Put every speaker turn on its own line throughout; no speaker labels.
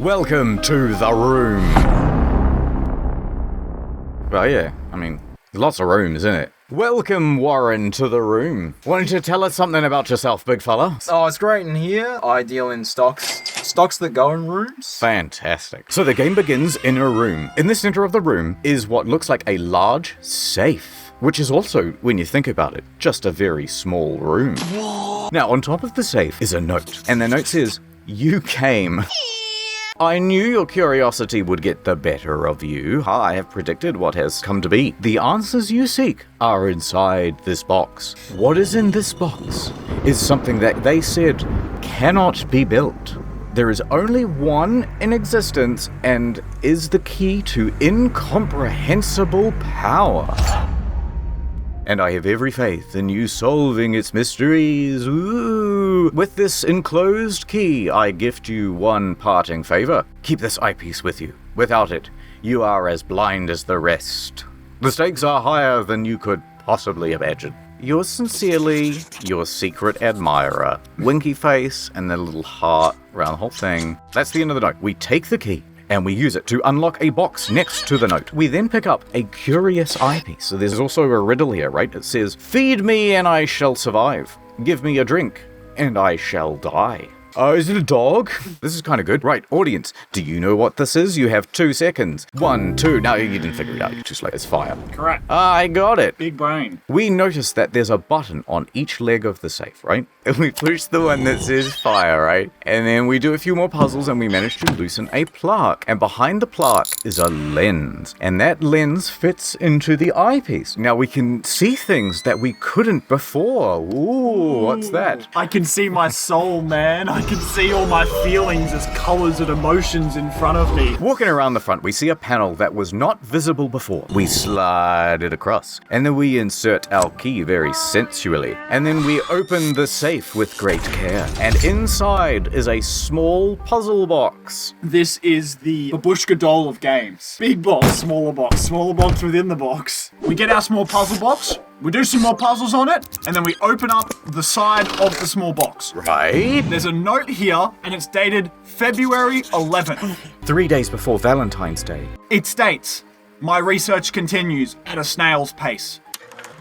Welcome to the room. Oh yeah, I mean, there's lots of rooms, isn't it? Welcome, Warren, to the room. Why don't you tell us something about yourself, big fella?
Oh, it's great in here. I deal in stocks that go in rooms.
Fantastic. So the game begins in a room. In the center of the room is what looks like a large safe, which is also, when you think about it, just a very small room. Now, on top of the safe is a note, and the note says, "You came. I knew your curiosity would get the better of you. I have predicted what has come to be. The answers you seek are inside this box. What is in this box is something that they said cannot be built. There is only one in existence and is the key to incomprehensible power. And I have every faith in you solving its mysteries. Ooh. With this enclosed key, I gift you one parting favor. Keep this eyepiece with you. Without it, you are as blind as the rest. The stakes are higher than you could possibly imagine. Yours sincerely, your secret admirer." Winky face and the little heart around the whole thing. That's the end of the note. We take the key and we use it to unlock a box next to the note. We then pick up a curious eyepiece. So there's also a riddle here, right? It says, "Feed me and I shall survive. Give me a drink and I shall die." Oh, is it a dog? This is kind of good. Right, audience, do you know what this is? You have 2 seconds. 1, 2. No, you didn't figure it out. You're too slow. It's fire.
Correct.
I got it.
Big brain.
We notice that there's a button on each leg of the safe, right? And we push the one that says fire, right? And then we do a few more puzzles and we manage to loosen a plaque. And behind the plaque is a lens. And that lens fits into the eyepiece. Now we can see things that we couldn't before. Ooh, what's that?
I can see my soul, man. I can see all my feelings as colors and emotions in front of me.
Walking around the front, we see a panel that was not visible before. We slide it across, and then we insert our key very sensually. And then we open the safe with great care. And inside is a small puzzle box.
This is the babushka doll of games. Big box, smaller box within the box. We get our small puzzle box, we do some more puzzles on it, and then we open up the side of the small box.
Right?
There's a note here, and it's dated February 11th.
3 days before Valentine's Day.
It states, "My research continues at a snail's pace.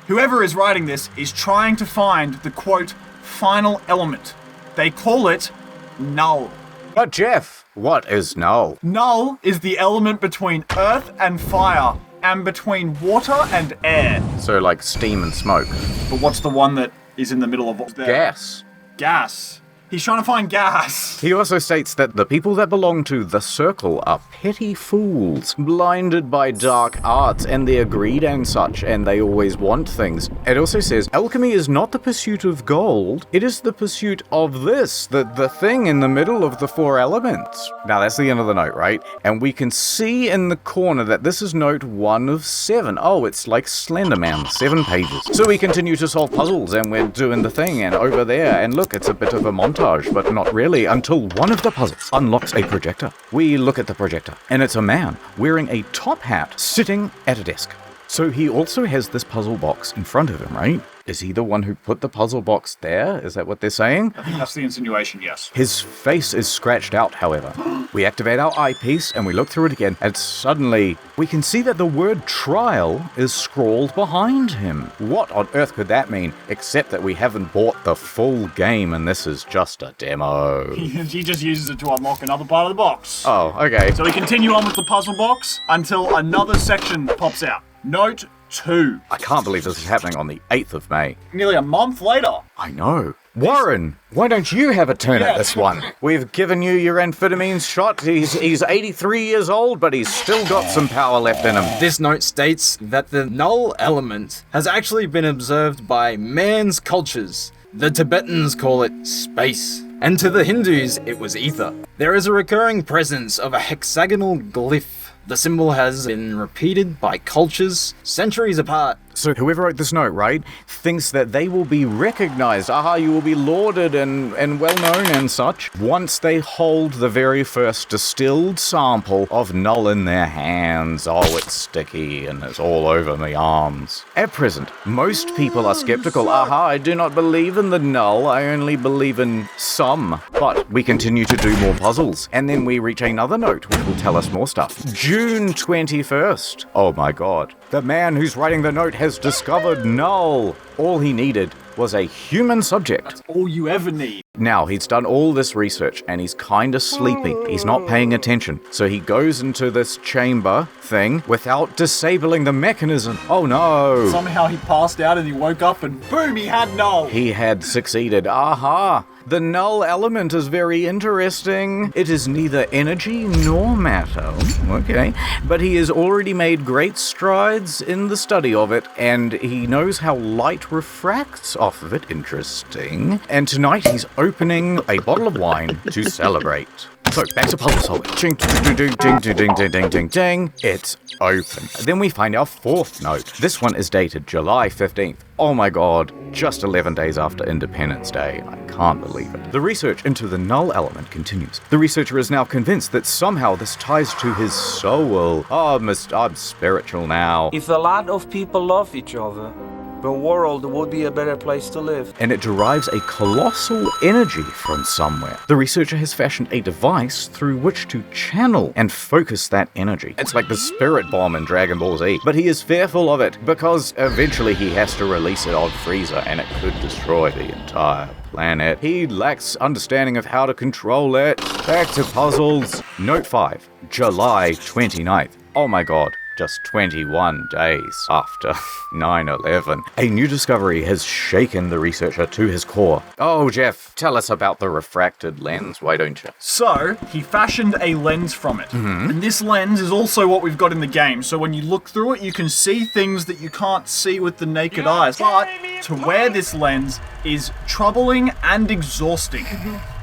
Whoever is writing this is trying to find the, quote, final element. They call it null."
But Jeff, what is null?
Null is the element between earth and fire, and between water and air.
So like steam and smoke.
But what's the one that is in the middle of there?
Gas.
Gas. He's trying to find gas.
He also states that the people that belong to the Circle are petty fools, blinded by dark arts and their greed and such, and they always want things. It also says, alchemy is not the pursuit of gold, it is the pursuit of this, the thing in the middle of the 4 elements. Now that's the end of the note, right? And we can see in the corner that this is note 1 of 7. Oh, it's like Slenderman, 7 pages. So we continue to solve puzzles, and we're doing the thing, and over there, and look, it's a bit of a montage, but not really, until one of the puzzles unlocks a projector. We look at the projector, and it's a man wearing a top hat sitting at a desk. So he also has this puzzle box in front of him, right? Is he the one who put the puzzle box there? Is that what they're saying?
I think that's the insinuation, yes.
His face is scratched out, however. We activate our eyepiece and we look through it again, and suddenly we can see that the word trial is scrawled behind him. What on earth could that mean? Except that we haven't bought the full game and this is just a demo.
He just uses it to unlock another part of the box.
Oh, okay.
So we continue on with the puzzle box until another section pops out. Note 2.
I can't believe this is happening on the 8th of May.
Nearly a month later.
I know. Warren, why don't you have a turn at this one? We've given you your amphetamine shot. He's 83 years old, but he's still got some power left in him.
This note states that the null element has actually been observed by man's cultures. The Tibetans call it space, and to the Hindus it was ether. There is a recurring presence of a hexagonal glyph. The symbol has been repeated by cultures centuries apart.
So whoever wrote this note, right, thinks that they will be recognized. You will be lauded and well known and such once they hold the very first distilled sample of null in their hands. Oh, it's sticky and it's all over my arms. At present, most people are skeptical. I do not believe in the null. I only believe in some. But we continue to do more puzzles. And then we reach another note, which will tell us more stuff. June 21st. Oh my god. The man who's writing the note has discovered null. All he needed was a human subject.
That's all you ever need.
Now, he's done all this research and he's kinda sleepy. He's not paying attention. So he goes into this chamber thing without disabling the mechanism. Oh no!
Somehow he passed out and he woke up and boom, he had null.
He had succeeded. The null element is very interesting. It is neither energy nor matter. Okay. But he has already made great strides in the study of it, and he knows how light refracts off of it. Interesting. And tonight he's opening a bottle of wine to celebrate. So, back to puzzle solving. Ding, ding, ding, ding, ding, ding, ding, ding, ding. It's open. Then we find our fourth note. This one is dated July 15th. Oh my god, just 11 days after Independence Day. I can't believe it. The research into the null element continues. The researcher is now convinced that somehow this ties to his soul. I'm spiritual now.
If a lot of people love each other, the world would be a better place to live.
And it derives a colossal energy from somewhere. The researcher has fashioned a device through which to channel and focus that energy. It's like the spirit bomb in Dragon Ball Z. But he is fearful of it because eventually he has to release it on Frieza and it could destroy the entire planet. He lacks understanding of how to control it. Back to puzzles. Note 5, July 29th. Oh my god. Just 21 days after 9/11. A new discovery has shaken the researcher to his core. Oh, Jeff, tell us about the refracted lens, why don't you?
So, he fashioned a lens from it. And this lens is also what we've got in the game. So when you look through it, you can see things that you can't see with the naked eyes. But to wear this lens is troubling and exhausting.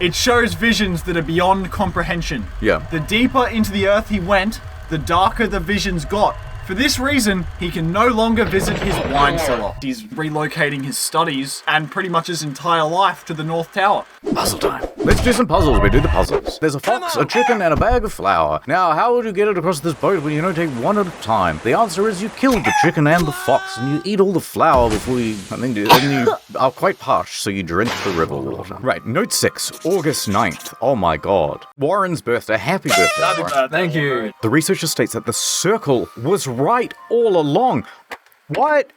It shows visions that are beyond comprehension.
Yeah.
The deeper into the earth he went, the darker the visions got. For this reason, he can no longer visit his wine cellar. He's relocating his studies and pretty much his entire life to the North Tower.
Puzzle time. Let's do some puzzles. We do the puzzles. There's a fox, a chicken, and a bag of flour. Now, how would you get it across this boat when you don't take one at a time? The answer is you kill the chicken and the fox, and you eat all the flour before you... and then you are quite parched, so you drink the river water. Right, note 6, August 9th. Oh my god. Warren's birthday. Happy birthday, Warren.
Thank you.
The researcher states that the circle was right all along. What?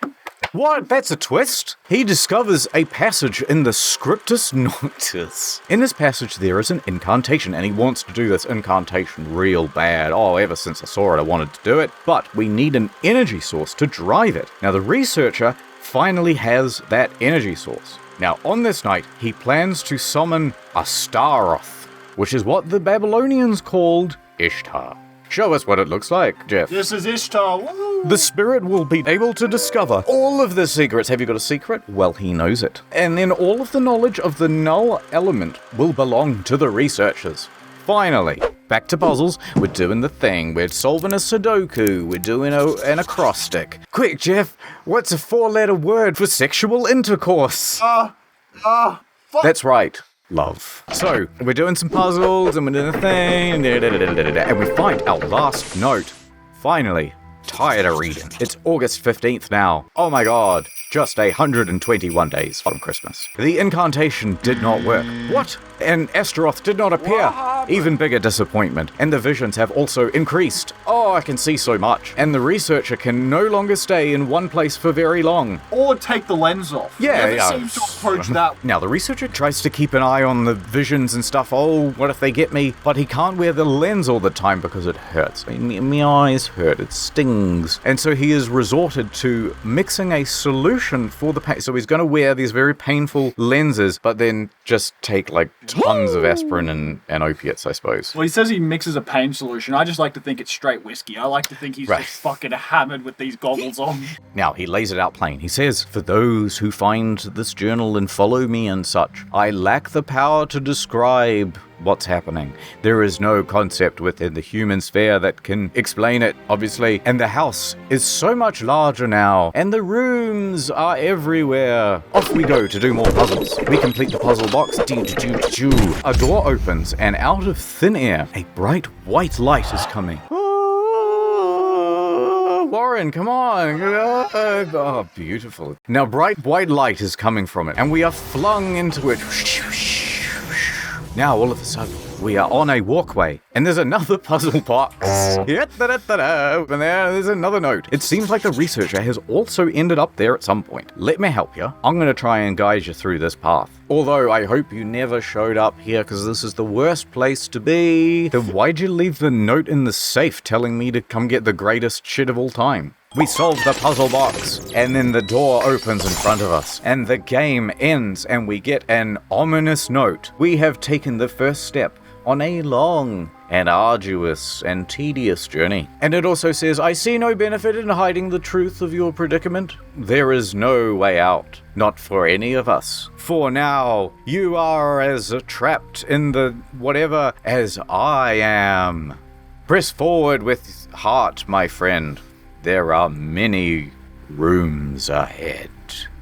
What? That's a twist? He discovers a passage in the Scriptus Noctis. In this passage there is an incantation, and he wants to do this incantation real bad. Oh, ever since I saw it I wanted to do it. But we need an energy source to drive it. Now the researcher finally has that energy source. Now on this night he plans to summon Astaroth, which is what the Babylonians called Ishtar. Show us what it looks like, Jeff.
This is Ishtar. Woo!
The spirit will be able to discover all of the secrets. Have you got a secret? Well, he knows it. And then all of the knowledge of the null element will belong to the researchers. Finally, back to puzzles. We're doing the thing. We're solving a Sudoku. We're doing an acrostic. Quick, Jeff, what's a 4-letter word for sexual intercourse?
Fuck.
That's right. Love. So, we're doing some puzzles, and we're doing a thing, and we find our last note. Finally, tired of reading. It's August 15th now. Oh my god, just 121 days from Christmas. The incantation did not work. What? And Astaroth did not appear. Even bigger disappointment. And the visions have also increased. Oh, I can see so much. And the researcher can no longer stay in one place for very long.
Or take the lens off.
Yeah,
Never seems to approach that.
Now, the researcher tries to keep an eye on the visions and stuff. Oh, what if they get me? But he can't wear the lens all the time because it hurts. My eyes hurt. It stings. And so he has resorted to mixing a solution for the pain. So he's going to wear these very painful lenses, but then just take like tons of aspirin and opiates, I suppose.
Well, he says he mixes a pain solution. I just like to think it's straight whiskey. I like to think he's
Right.
just fucking hammered with these goggles on.
Now, he lays it out plain. He says, "For those who find this journal and follow me and such, I lack the power to describe what's happening. There is no concept within the human sphere that can explain it, obviously. And the house is so much larger now, and the rooms are everywhere. Off we go to do more puzzles. We complete the puzzle box. A door opens, and out of thin air, a bright white light is coming. Warren, come on. Oh, beautiful. Now, bright white light is coming from it, and we are flung into it. Now, all of a sudden, we are on a walkway, and there's another puzzle box. And there's another note. It seems like the researcher has also ended up there at some point. Let me help you. I'm going to try and guide you through this path. Although I hope you never showed up here, because this is the worst place to be. Then why'd you leave the note in the safe telling me to come get the greatest shit of all time? We solve the puzzle box, and then the door opens in front of us, and the game ends, and we get an ominous note. We have taken the first step on a long and arduous and tedious journey. And it also says, I see no benefit in hiding the truth of your predicament. There is no way out, not for any of us. For now, you are as trapped in the whatever as I am. Press forward with heart, my friend. There are many rooms ahead.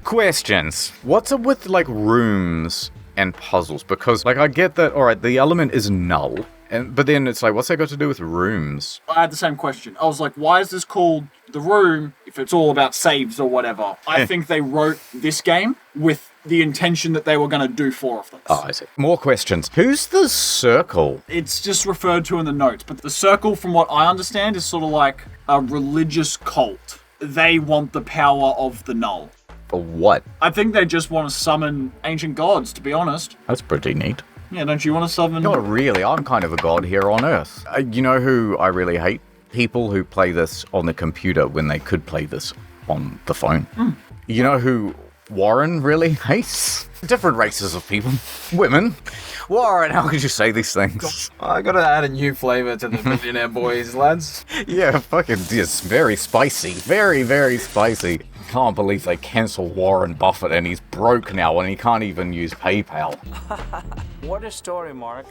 Questions. What's up with, like, rooms and puzzles? Because, like, I get that, alright, the element is null. But then it's like, what's that got to do with rooms?
I had the same question. I was like, why is this called The Room if it's all about saves or whatever? I think they wrote this game with the intention that they were going to do 4 of them.
Oh, I see. More questions. Who's the circle?
It's just referred to in the notes, but the circle, from what I understand, is sort of like a religious cult. They want the power of the null.
For what?
I think they just want to summon ancient gods, to be honest.
That's pretty neat.
Yeah, don't you want to summon...
Not really. I'm kind of a god here on Earth. You know who I really hate? People who play this on the computer when they could play this on the phone. You know who Warren really hates? Different races of people. Women. Warren, how could you say these things?
I gotta add a new flavor to the Millionaire Boys, lads.
Yeah, fucking, it's very spicy. Very, very spicy. Can't believe they cancelled Warren Buffett and he's broke now and he can't even use PayPal.
What a story, Mark.